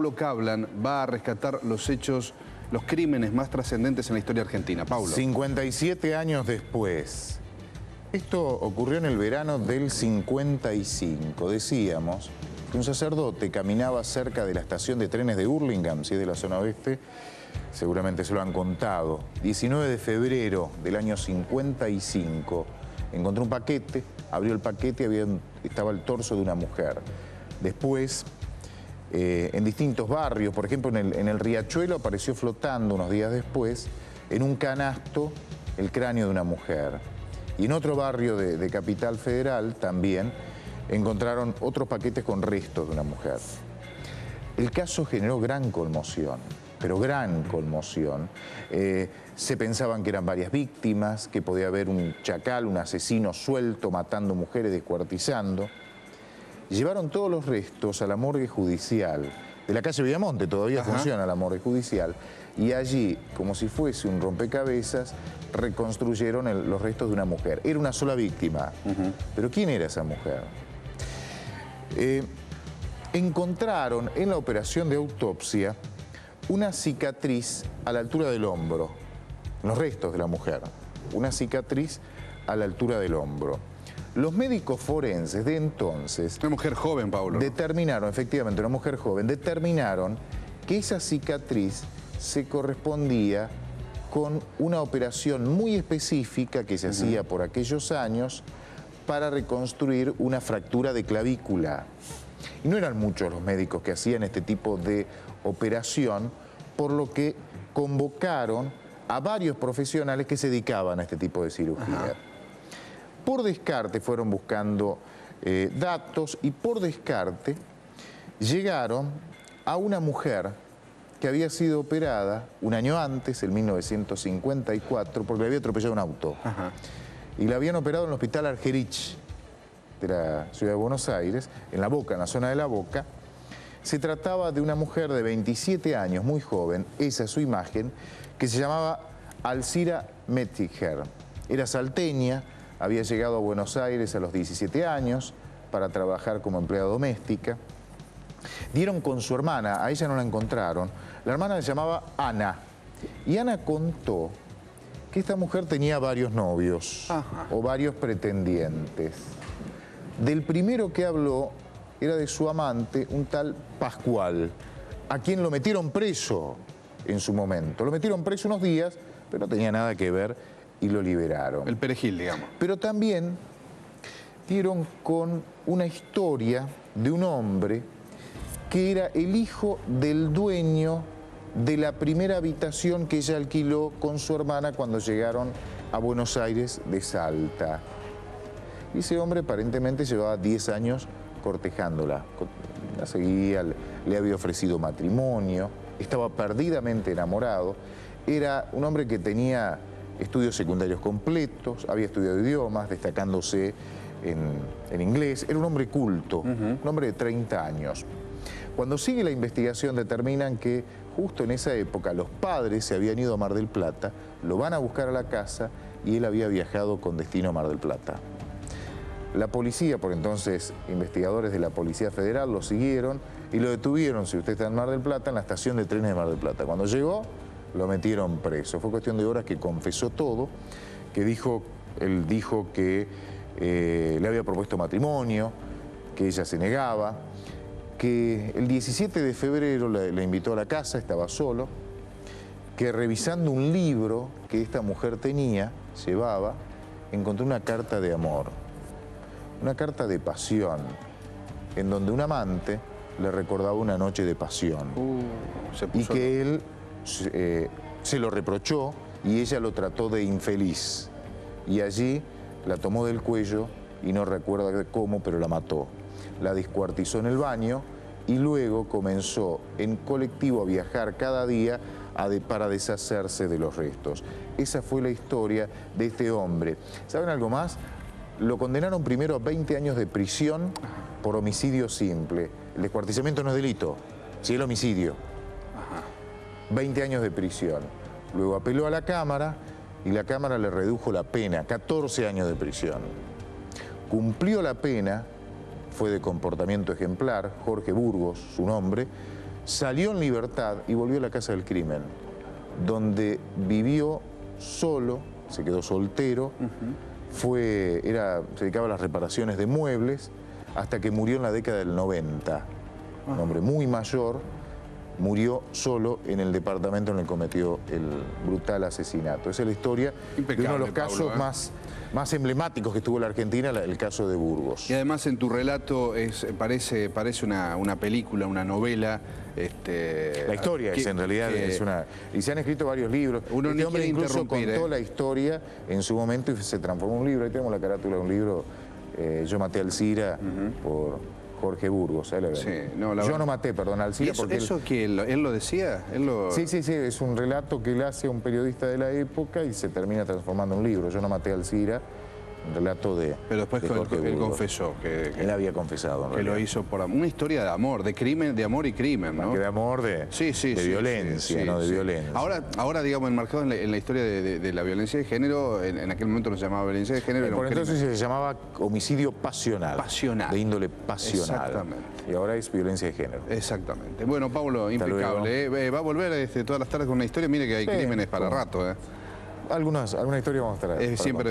Paulo Cablan va a rescatar los hechos, los crímenes más trascendentes en la historia argentina. Paulo. 57 años después. Esto ocurrió en el verano del 55. Decíamos que un sacerdote caminaba cerca de la estación de trenes de Hurlingham, si es de la zona oeste, seguramente se lo han contado. 19 de febrero del año 55. Encontró un paquete, abrió el paquete y estaba el torso de una mujer. Después, en distintos barrios, por ejemplo en el Riachuelo apareció flotando unos días después en un canasto el cráneo de una mujer. Y en otro barrio de Capital Federal también encontraron otros paquetes con restos de una mujer. El caso generó gran conmoción, pero gran conmoción. Se pensaban que eran varias víctimas, que podía haber un chacal, un asesino suelto matando mujeres, descuartizando. Llevaron todos los restos a la morgue judicial de la calle Villamonte, todavía funciona la morgue judicial, y allí, como si fuese un rompecabezas, reconstruyeron los restos de una mujer. Era una sola víctima, pero ¿quién era esa mujer? Encontraron en la operación de autopsia una cicatriz a la altura del hombro, los restos de la mujer, una cicatriz a la altura del hombro. Los médicos forenses de entonces... Una mujer joven, Paulo. Determinaron, efectivamente, una mujer joven, determinaron que esa cicatriz se correspondía con una operación muy específica que se hacía por aquellos años para reconstruir una fractura de clavícula. Y no eran muchos los médicos que hacían este tipo de operación, por lo que convocaron a varios profesionales que se dedicaban a este tipo de cirugía. Por descarte fueron buscando datos y por descarte llegaron a una mujer que había sido operada un año antes, en 1954, porque le había atropellado un auto. Y la habían operado en el hospital Argerich de la ciudad de Buenos Aires, en la Boca, en la zona de la Boca. Se trataba de una mujer de 27 años, muy joven, esa es su imagen, que se llamaba Alcira Mettiger. Era salteña, había llegado a Buenos Aires a los 17 años para trabajar como empleada doméstica. Dieron con su hermana, a ella no la encontraron. La hermana se llamaba Ana. Y Ana contó que esta mujer tenía varios novios o varios pretendientes. Del primero que habló era de su amante, un tal Pascual, a quien lo metieron preso en su momento. Lo metieron preso unos días, pero no tenía nada que ver y lo liberaron. El perejil, digamos. Pero también dieron con una historia de un hombre que era el hijo del dueño de la primera habitación que ella alquiló con su hermana cuando llegaron a Buenos Aires de Salta. Y ese hombre aparentemente llevaba 10 años cortejándola. La seguía, le había ofrecido matrimonio, estaba perdidamente enamorado. Era un hombre que tenía estudios secundarios completos, había estudiado idiomas, destacándose en inglés. Era un hombre culto, un hombre de 30 años. Cuando sigue la investigación determinan que justo en esa época los padres se habían ido a Mar del Plata, lo van a buscar a la casa y él había viajado con destino a Mar del Plata. La policía, por entonces investigadores de la Policía Federal, lo siguieron y lo detuvieron, si usted está en Mar del Plata, en la estación de trenes de Mar del Plata. Cuando llegó, lo metieron preso. Fue cuestión de horas que confesó todo, que él dijo que le había propuesto matrimonio, que ella se negaba, que el 17 de febrero la invitó a la casa, estaba solo, que revisando un libro que esta mujer llevaba, encontró una carta de amor, una carta de pasión, en donde un amante le recordaba una noche de pasión. Y que él se lo reprochó y ella lo trató de infeliz. Y allí la tomó del cuello y no recuerda cómo, pero la mató. La descuartizó en el baño y luego comenzó en colectivo a viajar cada día para deshacerse de los restos. Esa fue la historia de este hombre. ¿Saben algo más? Lo condenaron primero a 20 años de prisión por homicidio simple. El descuartizamiento no es delito, sí el homicidio. 20 años de prisión. Luego apeló a la Cámara y la Cámara le redujo la pena, 14 años de prisión. Cumplió la pena, fue de comportamiento ejemplar, Jorge Burgos, su nombre, salió en libertad y volvió a la casa del crimen, donde vivió solo, se quedó soltero, se dedicaba a las reparaciones de muebles, hasta que murió en la década del 90. Un hombre muy mayor, murió solo en el departamento en el que cometió el brutal asesinato. Esa es la historia de uno de los casos más emblemáticos que tuvo la Argentina, el caso de Burgos. Y además en tu relato parece una película, una novela. La historia en realidad es una... Y se han escrito varios libros. Este hombre incluso contó la historia en su momento y se transformó en un libro. Ahí tenemos la carátula de un libro, Yo maté a Alcira, por Jorge Burgos. Yo no maté, perdón, a Alcira. Porque él lo decía? Sí, es un relato que él hace a un periodista de la época y se termina transformando en un libro. Yo no maté a Alcira, un relato de Pero después él confesó que él había confesado. Que lo hizo por una historia de amor, de crimen, de amor y crimen, ¿no? De amor, de violencia, ¿no? De violencia. Ahora, digamos, enmarcado en la historia de la violencia de género, en aquel momento no se llamaba violencia de género. Por entonces se llamaba homicidio pasional. De índole pasional. Exactamente. Y ahora es violencia de género. Exactamente. Bueno, Pablo, impecable. Va a volver todas las tardes con una historia. Mire que hay crímenes para rato. Alguna historia vamos a traer. Siempre